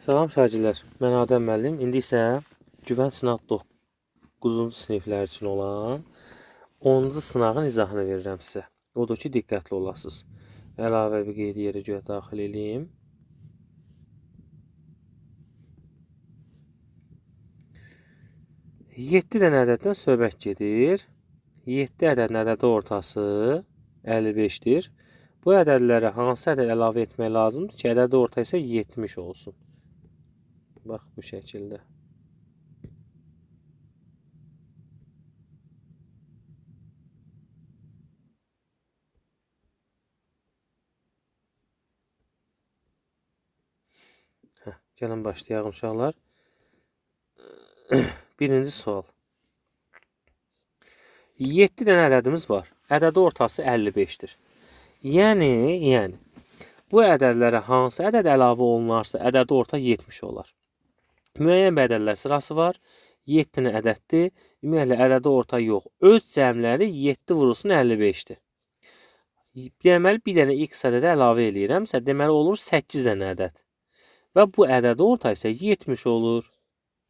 Salam şagirdlər, mən Adəm müəllim. İndi isə güvən sınaq 9-cu siniflər üçün olan 10-cu sınağın izahını verirəm sizə. Odur ki, diqqətli olasınız. Əlavə bir qeyd yeri görə daxil edeyim. Yeddi dənə ədəddən söhbət gedir. 7 ədədin ədədi ortası 55-dir. Bu ədədlərə hansı ədəd əlavə etmək lazımdır ki, ədədi orta isə 70 olsun. Bax bu şəkildə. Gəlin başlayaq uşaqlar. Birinci sual. 7 dənə ədədimiz var. Ədədi ortası 55-dir. Yəni bu ədədlərə hansı ədəd əlavə olunarsa ədədi orta 70 olar. Müəyyən ədədlər sırası var. 7 dənə ədəddir. Ümumiyyətlə ədədi orta yox. Öz cəmləri 7 vurulsun 55-dir. Deməli bir dənə x ədədi əlavə eləyirəmsə, deməli olur 8 dənə ədəd. Və bu ədədi orta isə 70 olur.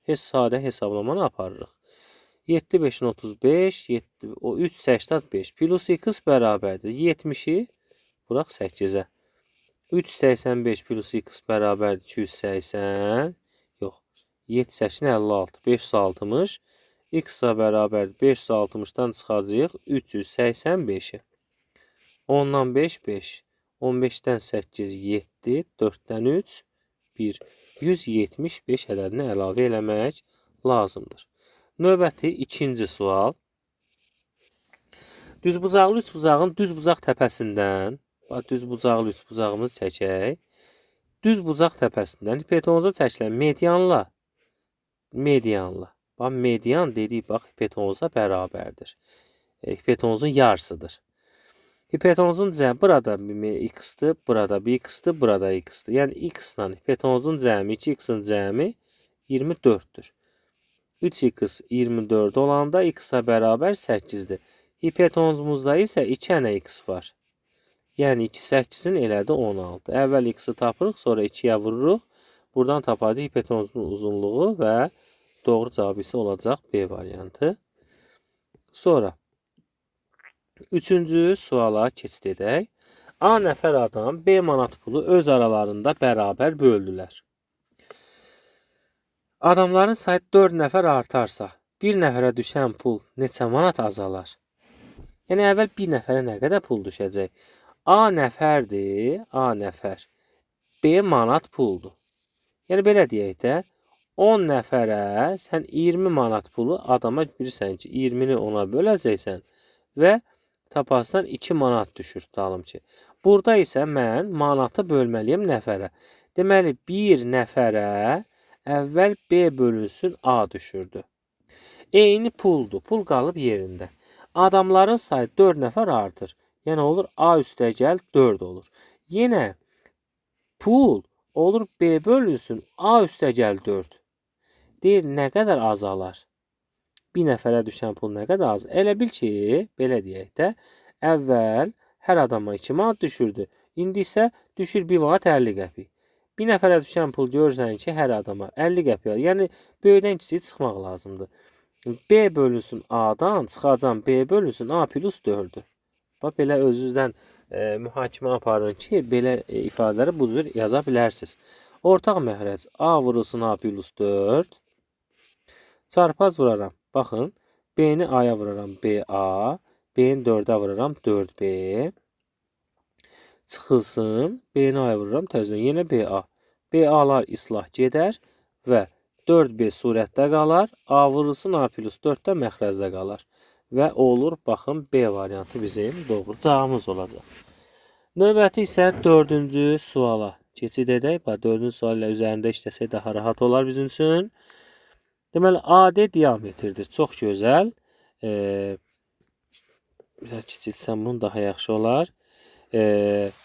Sadə hesablamanı aparırıq. 7 5-in 35, 385 plus x bərabərdir. 70-i vuraq 8-ə. 385 plus x bərabərdir 280. Yox. 7 8-in 56. 560. X-a bərabərdir. 560-dan çıxacaq 385-i. 10-dan 5 5. 15-dən 8 7. 4-dən 3 1. 175 ədədini əlavə eləmək lazımdır. Növbəti ikinci sual. Düzbucaqlı üçbucağın düzbucaq təpəsindən, düzbucaqlı üçbucağımızı çəkək. Düzbucaq təpəsindən hipotenuza çəkilən medianla. Bax, median dedik, bax, hipotenuza bərabərdir. Hipotenuzun yarısıdır. Hipotenuzun cəmi burada x-dır, burada bir x-dır, burada x-dır. Yəni x-la hipotenuzun cəmi, 2x-in cəmi 24-dür. 3x 24 olanda x-a bərabər 8-dir. Hipotenuzumuzda isə 2 dənə x var. Yəni 2 8-in elədi 16. Əvvəl x-i tapırıq, sonra 2-yə vururuq. Buradan tapacağıq hipotenuzun uzunluğu və doğru cavab isə olacaq B variantı. Sonra üçüncü suala keçid edək. A nəfər adam B manat pulu öz aralarında bərabər böldülər. Adamların sayı 4 nəfər artarsa, bir nəfərə düşən pul neçə manat azalar? Yəni əvvəl bir nəfərə nə qədər pul düşəcək? A nəfərdir, A nəfər. B manat puldur. Yəni belə deyək də, 10 nəfərə sən 20 manat pulu adama bilirsən ki, 20-ni ona böləcəksən və tapasından 2 manat düşür, tutalım ki. Burada isə mən manatı bölməliyəm nəfərə. Deməli, bir nəfərə əvvəl B bölünsün A düşürdü. Eyni puldur, pul qalıb yerində. Adamların sayı 4 nəfər artır. Yəni olur A üstəgəl 4 olur. Yenə pul olur B bölünsün A üstəgəl 4. Deyir, nə qədər azalar? Bir nəfərə düşən pul nə qədər az? Elə bil ki, belə deyək də, əvvəl hər adama 2 manat düşürdü. İndi isə düşür 1 manat 50 qəpik. Bir nəfərə düşən pul görürsən ki, hər adama 50 qəpik. Yəni, böyüdən kiçiyi çıxmaq lazımdır. B bölünsün A-dan çıxacam B bölünsün A plus 4-dür. Bax, belə özünüzdən mühakimə aparın ki, belə ifadələri bu cür yaza bilərsiniz. Ortaq məxrəc A vurulsun A plus 4. Çarpaz vuraram. Baxın, B-ni A-ya vuraram B-A. B-ni 4-ə vuraram 4-B. Çıxılsın. B-ni A-ya vururam təzədən yenə B-A. B-A-lar islah gedər və 4B surətdə qalar. A vurulsun A plus 4 də məxrəcdə qalar. Və olur, baxın, B variantı bizim doğru cavabımız olacaq. Növbəti isə 4-cü suala keçid edək. 4-cü sual ilə üzərində işləsək daha rahat olar bizim üçün. Deməli, AD diametrdir. Çox gözəl. Biraz kiçiltsəm bunu daha yaxşı olar.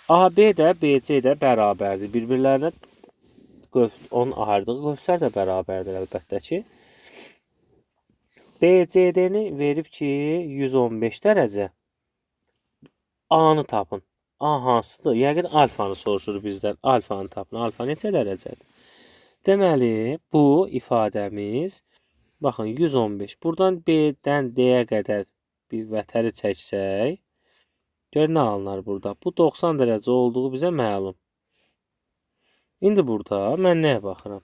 AB də BC də bərabərdir. Bir-birlərinə onun ayırdığı qövslər də bərabərdir əlbəttə ki. BCD-ni verib ki 115 dərəcə. A-nı tapın. A hansıdır? Yəqin alfanı soruşur bizdən. Alfanı tapın. Alfa neçə dərəcədir? Deməli, bu ifadəmiz, baxın, 115. Buradan B-dən D-yə qədər bir vətəri çəksək, gör nə alınar burada? Bu 90 dərəcə olduğu bizə məlum. İndi burada mən nəyə baxıram?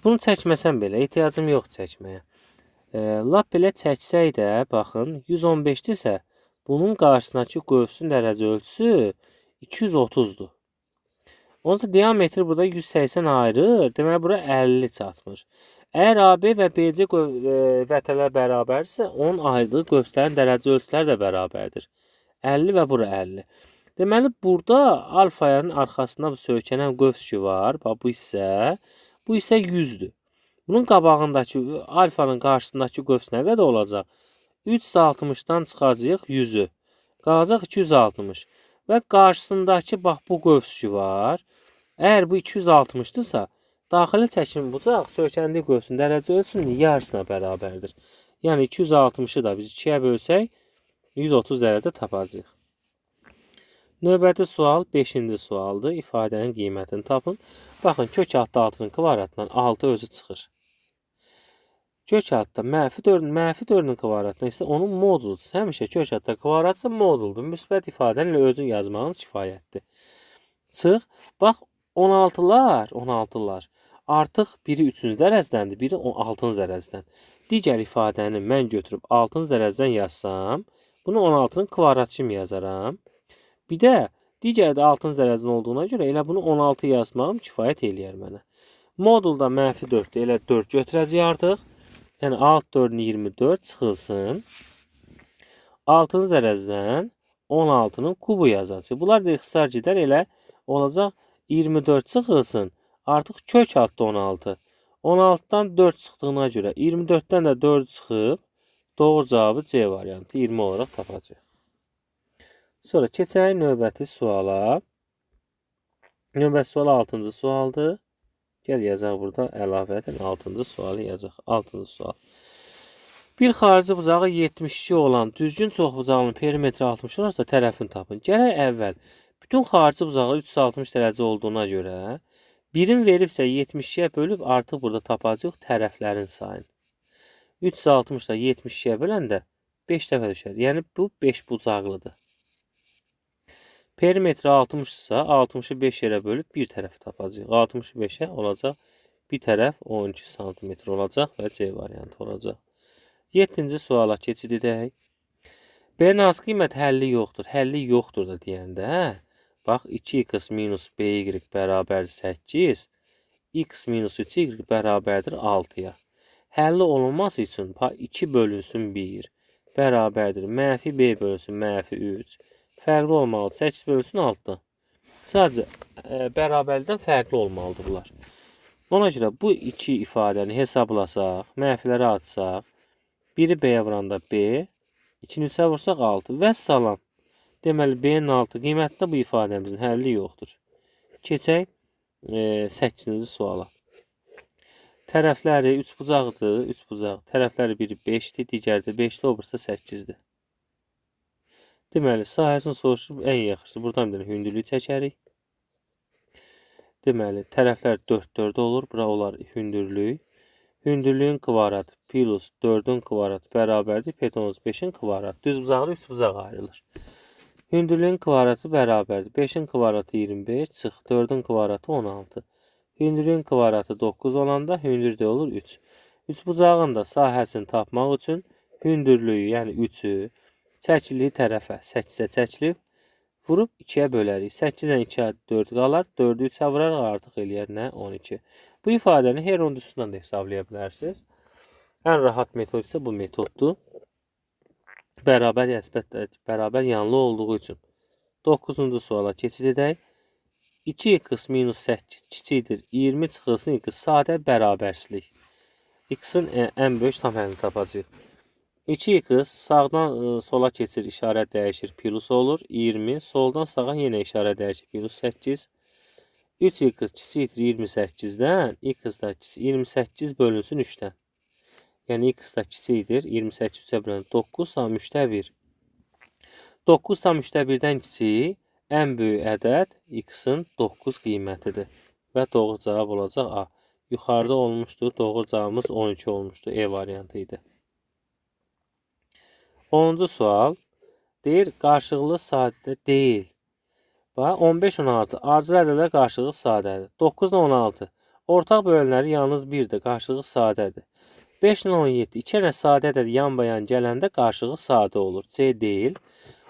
Bunu çəkməsəm belə, ehtiyacım yox çəkməyə. Lap belə çəksək də, baxın, 115-dirsə, bunun qarşısındakı qövsün dərəcə ölçüsü 230-dur. Onca diametri burada 180 ayırır. Deməli, bura 50 çatmır. Əgər AB və BC vətələr bərabərsə, onun ayırdığı qövslərin dərəcə ölçüləri də bərabərdir. 50 və bura 50. Deməli, burada alfanın arxasında söykənən qövs ki var. Bax, bu hissə 100-dür. Bunun qabağındakı, alfanın qarşısındakı qövs nə qədər olacaq? 360-dan çıxacaq 100-ü. Qalacaq 260. Və qarşısındakı, bax, bu qövs ki var. Əgər bu 260-dırsa, daxili çəkim bucaq söykəndiyi qövsün dərəcə ölçüsünün yarısına bərabərdir. Yəni 260-ı da biz 2-yə bölsək 130 dərəcə tapacağıq. Növbəti sual 5-ci sualdır. İfadənin qiymətini tapın. Baxın, kök altda 6-nın kvadratından 6 özü çıxır. Kök altda mənfi 4-ün kvadratından isə onun moduludur. Həmişə kök altda kvadratsa moduldur. Müsbət ifadəni ilə özün yazmağın kifayətdir. Çıx. Bax, 16'lar artıq biri 3-cü dərəcədəndir, biri 6-cı dərəcədən. Digər ifadəni mən götürüb 6-cı dərəcədən yazsam, bunu 16-nın kvadratı kimi yazaram. Bir də digər də 6-cı dərəcədən olduğuna görə elə bunu 16 yazmağım kifayət eləyər mənə. Modulda mənfi 4-dür, elə 4 götürəcəyik artıq. Yəni alt 4-ün 24 çıxılsın. 6-cı dərəcədən 16-nın kubu yazacaq. Bunlar da ixtisar gedər, elə olacaq 24 çıxılsın. Artıq kök altda 16. 16-dan 4 çıxdığına görə 24-dən də 4 çıxıb doğru cavabı C variantı 20 olaraq tapacaq. Sonra keçək növbəti suala. Növbəti sual 6-cı sualdır. Gəl yazaq burada əlavədən 6-cı sualı yazaq. 6-cı sual. Bir xarici bucağı 72 olan düzgün çoxbucağının perimetri 60 olarsa tərəfini tapın. Gərək əvvəl bütün xarici bucağı 360 dərəcə olduğuna görə birin veribsə 72-yə bölüb artıq burada tapacaq tərəflərin sayını. 360 da 72-yə böləndə 5 dəfə düşər. Yəni bu 5 bucaqlıdır. Perimetri 60-sa 60-ı 5 yerə bölüb bir tərəfi tapacaq. 65-ə olacaq bir tərəf 12 sm olacaq və C variantı olacaq. 7-ci suala keçid edək. B-nin hansı qiymət həlli yoxdur? Həlli yoxdur da deyəndə, bax 2x minus by bərabər 8, x minus 3y bərabərdir 6-ya. Həlli olunması üçün 2 bölünsün 1 bərabərdir. Mənfi b bölünsün mənfi 3. Fərqli olmalıdır. 8 bölünsün 6-dan. Sadəcə bərabərlikdən fərqli olmalıdır bunlar. Ona görə bu iki ifadəni hesablasaq, mənfiləri atsaq, biri b-yə vuranda b, 2-ni 3-ə vursaq 6 və salam. Deməli, b-nin 6 qiymətində bu ifadəmizin həlli yoxdur. Keçək 8-ci suala. Tərəfləri 3 bucaqdır, 3 bucaq. Tərəfləri biri 5-dir, digəri də 5-dir, o birisi 8-dir. Deməli, sahəsini soruşub ən yaxşısı. Buradan bir hündürlüyü çəkərik. Deməli, tərəflər 4 olur. Bura olar hündürlük. Hündürlüyün kvadratı plus 4-ün kvadratı bərabərdir. Hipotenuz 5-in kvadratı. Düz bucaqlı 3 bucaq ayrılır. Hündürlüyün kvadratı bərabərdir. 5-in kvadratı 25 çıx. 4-ün kvadratı 16. Hündürlüyün kvadratı 9 olanda hündürlük olur 3. 3 bucağın da sahəsini tapmaq üçün hündürlüyü, yəni 3-ü çəkildiyi tərəfə 8-ə çəkilib, vurub 2-yə bölərik. 8-dən 2-yə 4 qalar, 4-ü 3-ə vuraraq artıq eləyər nə? 12. Bu ifadəni Heronun üstündən də hesablaya bilərsiniz. Ən rahat metod isə bu metoddur. Bərabər yanlı olduğu üçün. 9-cu suala keçid edək. 2x minus 8 kiçikdir. 20 çıxılsın x sadə bərabərsizlik. X-in ən böyük tam həlini tapacaq. 2x sağdan sola keçir, işarət dəyişir, plus olur. 20, soldan sağa yenə işarət dəyişir, plus 8. 3x kiçikdir 28-dən, x da 28 bölünsün 3-dən. Yəni x da kiçikdir, 28 3-ə bölünsün 9 tam 3-də 1. 9 tam 3-də 1-dən kiçik, ən böyük ədəd x-in 9 qiymətidir. Və doğru cavab olacaq A. yuxarıda olmuşdu. Doğru cavabımız 12 olmuşdu. E variantı idi. 10-cu sual. Deyir, qarşılıqlı sadə deyil. Bax, 15-16. Ardıcıl ədədlər qarşılıqlı sadədir. 9-16. Ortaq bölənləri yalnız 1-dir. Qarşılıqlı sadədir. 5-17. 2 dənə sadə ədəd yan-bayan gələndə qarşılıqlı sadə olur. C deyil.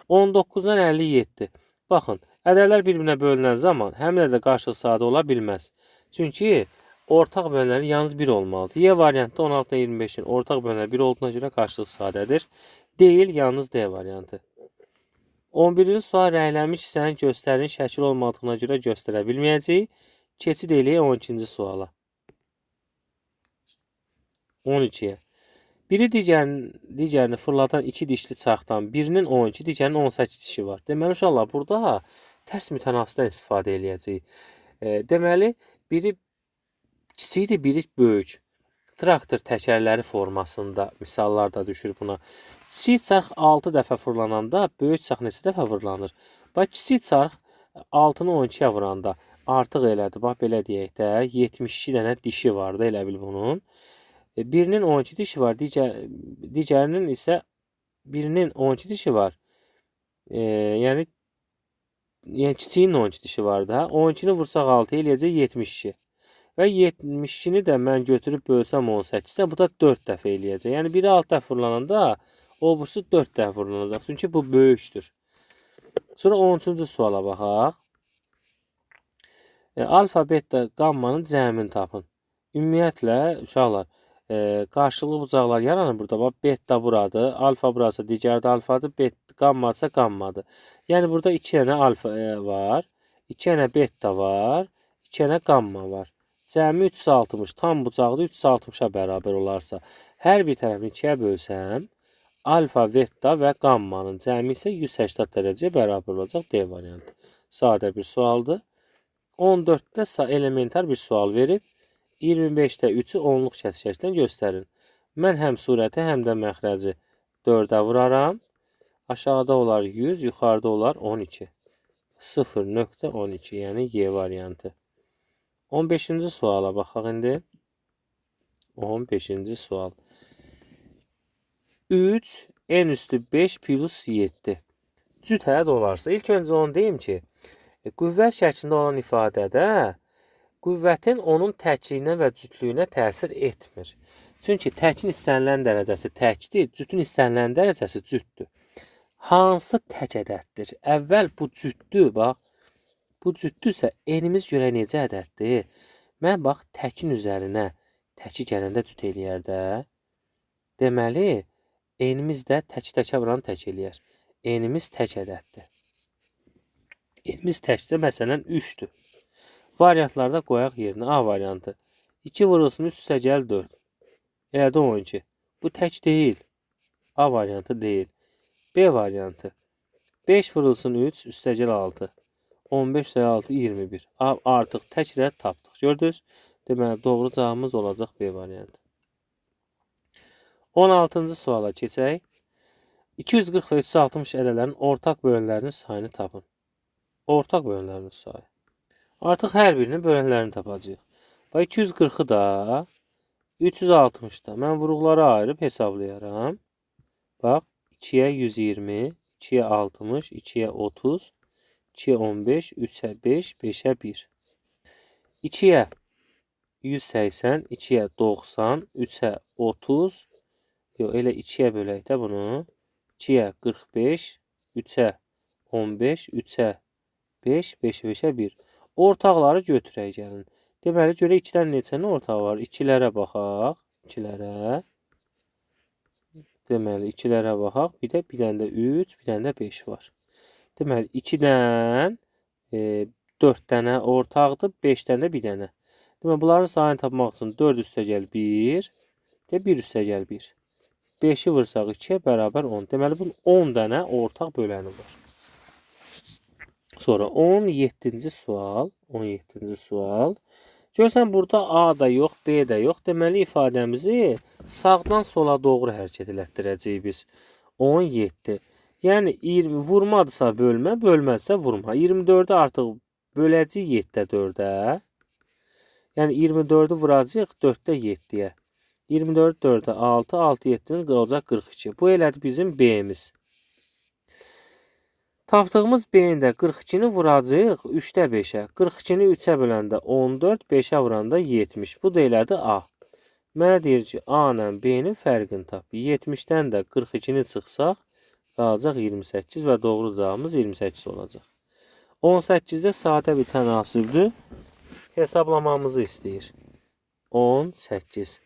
19-dan 57. Baxın, ədədlər bir-birinə bölünən zaman həmin ədəd qarşılıqlı sadə ola bilməz. Çünki ortaq bölənləri yalnız 1 olmalıdır. Y variantda 16-dan 25-in ortaq bölənləri 1 olduğuna görə qarşılıqlı sadədir. Deyil, yalnız D variantı. 11-ci sual rənglənmiş hissənin göstərilmiş şəkil olmadığına görə göstərə bilməyəcəyik. Keçid eləyək 12-ci suala. 12-yə. Biri digərini fırladan 2 dişli çarxdan birinin 12, digərinin 18 dişi var. Deməli, uşaqlar, burada tərs mütənasibdən istifadə eləyəcəyik. Deməli, biri kiçikdir, biri böyük. Traktor təkərləri formasında misallar da düşür buna. Kiçik çarx 6 dəfə fırlananda böyük çarx neçə dəfə fırlanır? Bax, kiçik çarx 6-nı 12-yə vuranda artıq elədir. Bax, belə deyək də, 72 dənə dişi vardı, elə bil bunun. Birinin 12 dişi var, digərinin isə birinin 12 dişi var. Yəni kiçiyin 12 dişi var da. 12-ni vursaq 6 eləyəcək 72. Və 72-ni də mən götürüb bölsəm 18-də, bu da 4 dəfə eləyəcək. Yəni biri 6 dəfə fırlananda, o bursu 4 dəfə fırlanacaq. Çünki bu böyükdür. Sonra 13-cü suala baxaq. Alfa, beta, qammanın cəmini tapın. Ümumiyyətlə, uşaqlar, qarşılıqlı bucaqlar yaranır burada. Bax, beta buradır, alfa burası, digər də alfadır, qamma isə qammadır. Yəni burada 2 dənə alfa var, 2 dənə beta var, 2 dənə qamma var. Cəmi 360, tam bucaqda 360-a bərabər olarsa, hər bir tərəfini 2-yə bölsəm, alfa, beta və qammanın cəmi isə 180 dərəcəyə bərabər olacaq. D variantı. Sadə bir sualdır. 14-də elementar bir sual verib, 25-də 3-ü onluq kəsişəcəkdən göstərin. Mən həm surəti, həm də məxrəci 4-ə vuraram. Aşağıda olar 100, yuxarıda olar 12. 0.12, yəni Y variantı. 15-ci suala baxaq indi. 15-ci sual. 3 n üstü 5 plus 7. Cüt ədəd olarsa, ilk öncə onu deyim ki, qüvvət şəklində olan ifadədə qüvvətin onun təkliyinə və cütlüyünə təsir etmir. Çünki təkin istənilən dərəcəsi təkdir, cütün istənilən dərəcəsi cütdür. Hansı tək ədəddir? Əvvəl bu cütdür, bax. Bu cütdürsə, enimiz görə necə ədəddir? Mən bax, təkin üzərinə təki gələndə cüt eləyər də. Deməli, enimiz də tək-təkə vuran tək eləyər. Enimiz tək ədəddir. Enimiz təkcə, məsələn, 3-dür. Variantlarda qoyaq yerinə. A variantı. 2 vurulsun 3 üstə gəl 4. Elədə 12. Bu tək deyil. A variantı deyil. B variantı. 5 vurulsun 3 üstə gəl 6. 15 üstə 6, 21. Artıq tək ədəd tapdıq. Gördünüz? Deməli, doğru cavabımız olacaq B variantı. 16-cı suala keçək. 240 və 360 ədədlərin ortaq bölənlərinin sayını tapın. Ortaq bölənlərinin sayı. Artıq hər birinin bölənlərini tapacağıq. Bax, 240-ı da, 360-da. Mən vuruqları ayırıb hesablayaram. Bax, 2-yə 120, 2-yə 60, 2-yə 30, 2-yə 15, 3-ə 5, 5-ə 1. 2-yə 180, 2-yə 90, 3-ə 30, yox, elə 2-yə bölək də bunu. 2-yə 45, 3-ə 15, 3-ə 5, 5-ə 1. Ortaqları götürək gəlin. Deməli, görə 2-dən neçənin ortağı var? 2-lərə baxaq. 2-lərə. Deməli, 2-lərə baxaq. Bir dənə də 3, bir dənə də 5 var. Deməli, 2-dən 4 dənə ortaqdır, 5 dənə də bir dənə. Deməli, bunların sayını tapmaq üçün 4 üstə gəl 1 və 1 üstə gəl 1. 5-i vursaq 2-yə bərabər 10. Deməli, bunun 10 dənə ortaq böləni var. Sonra 17-ci sual. 17-ci sual. Görsən, burada A da yox, B də yox. Deməli, ifadəmizi sağdan sola doğru hərəkət elətdirəcəyik biz. 17. Yəni, 20 vurmadırsa bölmə, bölməzsə vurma. 24-də artıq böləcəyik 7-də 4-ə. Yəni 24-ü vuracağıq 4-də 7-yə. 24 4-ə 6, 6 7-dən qalacaq 42. Bu elədi bizim B-miz. Tapdığımız B-nin də 42-ni vuracağıq 3-də 5-ə. 42-ni 3-ə böləndə 14, 5-ə vuranda 70. Bu da elədi A. Mənə deyir ki, A ilə B-nin fərqini tap. 70-dən də 42-ni çıxsaq, qalacaq 28 və doğru cavabımız 28 olacaq. 18-də sadə bir tənasübdür. Hesablamamızı istəyir. 18.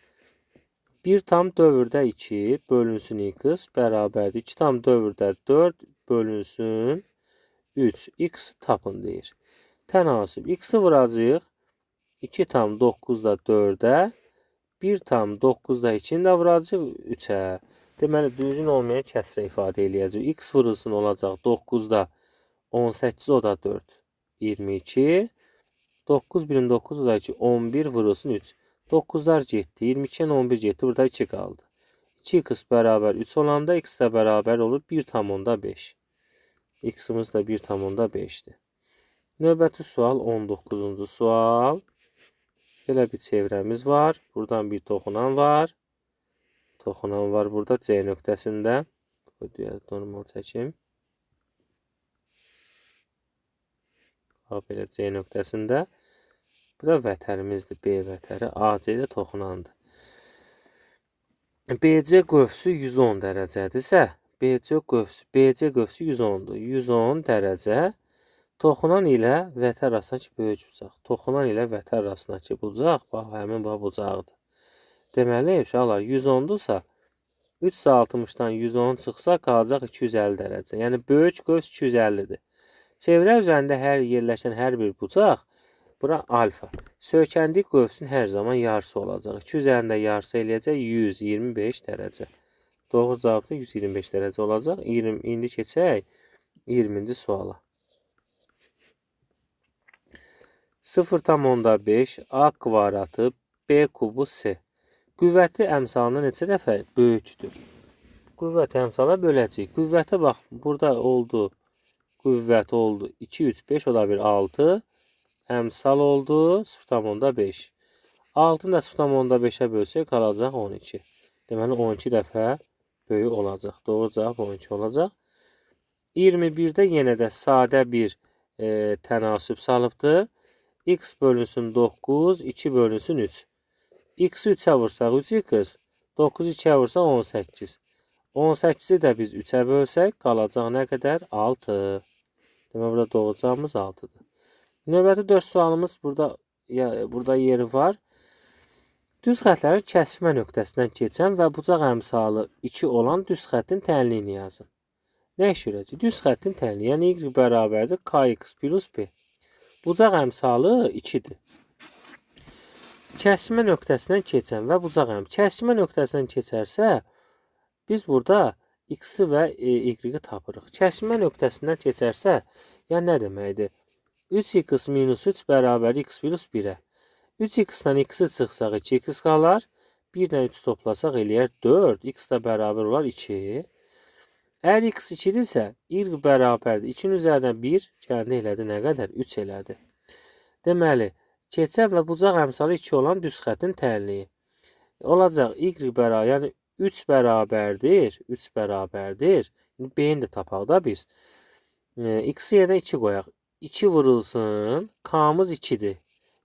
1 tam dövrdə 2 bölünsün x bərabərdir. 2 tam dövrdə 4 bölünsün 3. X tapın deyir. Tənasüb. X-i vuracağıq. 2 tam 9-da 4-ə. 1 tam 9-da 2-ni də vuracağıq 3-ə. Deməli, düzgün olmayan kəsrə ifadə eləyəcək. X vurulsun olacaq 9-da 18, o da 4. 22. 9 1-in 9-u da 2. 11 vurulsun 3. 9'lar getdi. 22'nin 11 getdi. Burada 2 qaldı. 2x bərabər 3 olanda x də bərabər olur 1/5. X-imiz də 1/5'dir. Növbəti sual 19-cu sual. Belə bir çevrəmiz var. Buradan bir toxunan var. Toxunan var burada C nöqtəsində. Normal çəkim. Belə C nöqtəsində. Bu da vətərimizdir. B vətəri. AC ilə toxunandır. BC qövsü 110 dərəcədirsə, BC qövsü 110-dur. 110 dərəcə toxunan ilə vətər arasındakı böyük bucaq. Toxunan ilə vətər arasındakı bucaq, bax, həmin bu bucaqdır. Deməli, uşaqlar, 110-dursa, 360-dan 110 çıxsa, qalacaq 250 dərəcə. Yəni, böyük qövs 250-dir. Çevrə üzərində yerləşən hər bir bucaq, bura alfa. Söykəndik qövsün hər zaman yarısı olacaq. 2 üzərində yarısı eləyəcək 125 dərəcə. Doğru cavab da 125 dərəcə olacaq. İndi keçək 20-ci suala. 0,5 A kvadratı B kubu C. Qüvvəti əmsalına neçə dəfə böyükdür? Qüvvət əmsala böləcək. Qüvvətə bax, burada oldu. Qüvvət oldu 2, 3, 5, o da bir 6. Əmsal oldu 0,5. 6-nı da 0,5'ə bölsək qalacaq 12. Deməli 12 dəfə böyük olacaq. Doğru cavab 12 olacaq. 21-də yenə də sadə bir tənasüb salıbdır. X bölünsün 9, 2 bölünsün 3. X-i 3'ə vursaq 3x, 9-u 2'ə vursaq 18. 18'i də biz 3'ə bölsək qalacaq nə qədər? 6. Deməli burada doğru cavabımız 6-dır. Növbəti 4 sualımız burada yeri var. Düz xətlərin kəsişmə nöqtəsindən keçən və bucaq əmsalı 2 olan düz xəttin tənliyini yazın. Nə iş görəcək? Düz xəttin tənliyi, yəni y bərabərdir kx plus b. Bucaq əmsalı 2-dir. Kəsişmə nöqtəsindən keçən və bucaq kəsişmə nöqtəsindən keçərsə, biz burada x-i və y-i tapırıq. Kəsişmə nöqtəsindən keçərsə, yəni nə deməkdir? 3x minus 3 bərabər x plus 1'ə. 3x-dən x-i çıxsaq 2x qalar. 1-dən 3 toplasaq eləyər 4. X da bərabər olar 2. Əgər x 2-dirsə, y bərabərdir. 2-nin üzərinə 1 gəldi elədi nə qədər? 3 elədi. Deməli, keçən və bucaq əmsalı 2 olan düz xəttin tənliyi. Olacaq y bərabər, yəni 3 bərabərdir. 3 bərabərdir. B-ni də tapaq da biz. X-i yerine 2 qoyaq. 2 vurulsun. K-mız 2'dir.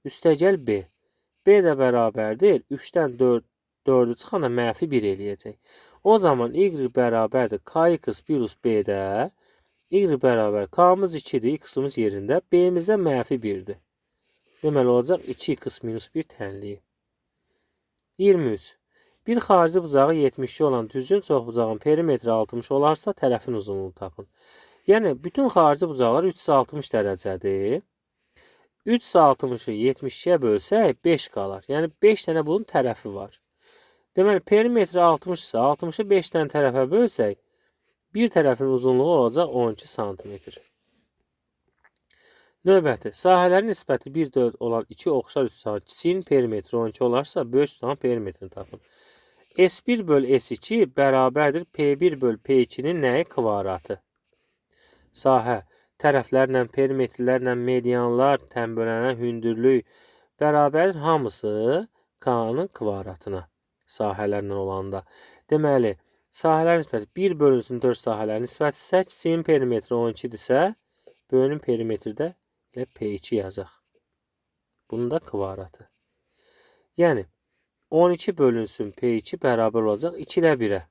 Üstəgəl B. B də bərabərdir. 3-dən 4'ü çıxanda mənfi 1 eləyəcək. O zaman y bərabərdir. Kx plus B-də. Y bərabər. K-mız 2'dir. X-imiz yerində. B-miz də mənfi 1'dir. Deməli olacaq 2x minus 1 tənliyi. 23. Bir xarici bucağı 72 olan düzgün çoxbucağın perimetri 60 olarsa tərəfin uzunluğunu tapın. Yəni, bütün xarici bucaqlar 360 dərəcədir. 360'ı 72'ye bölsək 5 qalar. Yəni, 5 dənə bunun tərəfi var. Deməli, perimetri 60 ise 60'ı 5 dənə tərəfə bölsək, bir tərəfin uzunluğu olacaq 12 cm. Növbəti, sahələrin nisbəti 1-4 olan 2 oxşar üçgen kiçiyin perimetri 12 olarsa, böyük üçgenin perimetrini tapın. S1 böl S2 bərabərdir P1 böl P2'nin nəyi kvadratı? Sahə, tərəflərlə, perimetrlərlə, medianlar, tənbölənən hündürlük, bərabər hamısı K-nın kvadratına sahələrlə olanda. Deməli, sahələr nisbəti 1 bölünsün 4 sahələr nisbəti isə kiçiyin perimetri 12-dirsə, böyünün perimetri də ilə P2 yazaq. Bunun da kvadratı. Yəni, 12 bölünsün P2 bərabər olacaq 2 ilə 1-ə.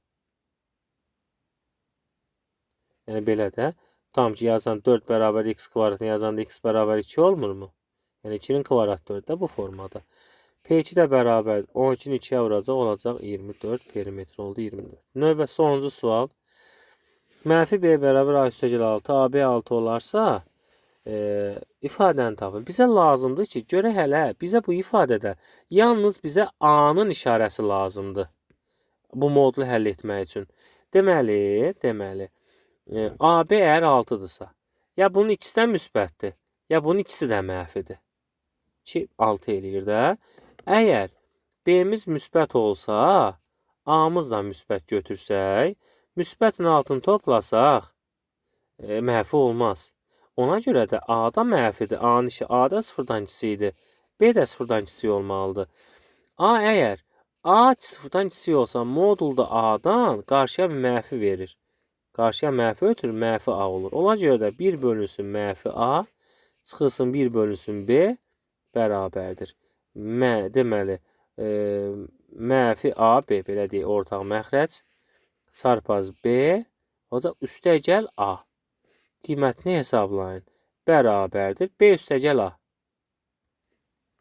Yəni, belə də, tam ki, yazan 4 bərabər x kvadratını yazanda x bərabər 2 olmurmu? Yəni, 2-nin kvadratı 4 də bu formada. P2 də bərabər 12-ni 2-yə vuracaq, olacaq 24, perimetr oldu 24. Növbə sonuncu sual. Mənfi B bərabər A üstəgəl 6, AB 6 olarsa, ifadəni tapın. Bizə lazımdır ki, görək hələ bizə bu ifadədə yalnız bizə A-nın işarəsi lazımdır. Bu modulu həll etmək üçün. Deməli, AB əgər 6-dırsa, ya bunun ikisi də müsbətdir, ya bunun ikisi də mənfidir. Ki, 6 eləyir də. Əgər B-miz müsbət olsa, A-mız da müsbət götürsək, müsbətin altını toplasaq, mənfi olmaz. Ona görə də A da mənfidir. A-nın işi A da sıfırdan kiçik idi. B də sıfırdan kiçik olmalıdır. Əgər A sıfırdan kiçik olsa, modulda A-dan qarşıya bir mənfi verir. Qarşıya mənfi ötürür, mənfi A olur. Ona görə də 1 bölünsün mənfi A, çıxılsın 1 bölünsün B bərabərdir. Deməli, mənfi A, B, belə deyək, ortaq məxrəc, çarpaz B, olacaq üstəgəl A. Qiymətini hesablayın. Bərabərdir. B üstəgəl A.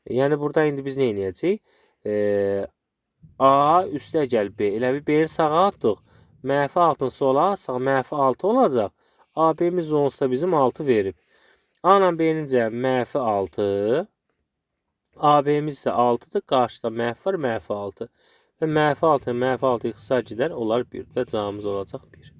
Yəni, burada indi biz nə edəcəyik? A üstəgəl B. Elə bir B-ni sağa atdıq. Mənfi 6-ın sola atsaq, mənfi 6 olacaq. AB-miz onsuz da bizim 6 verib. A ilə B-nin cəmi mənfi 6. AB-miz isə 6-dır. Qarşıda mənfi var, mənfi 6. Və mənfi 6 ilə mənfi 6 ixtisar gedər, olar 1. Və cavabımız olacaq 1.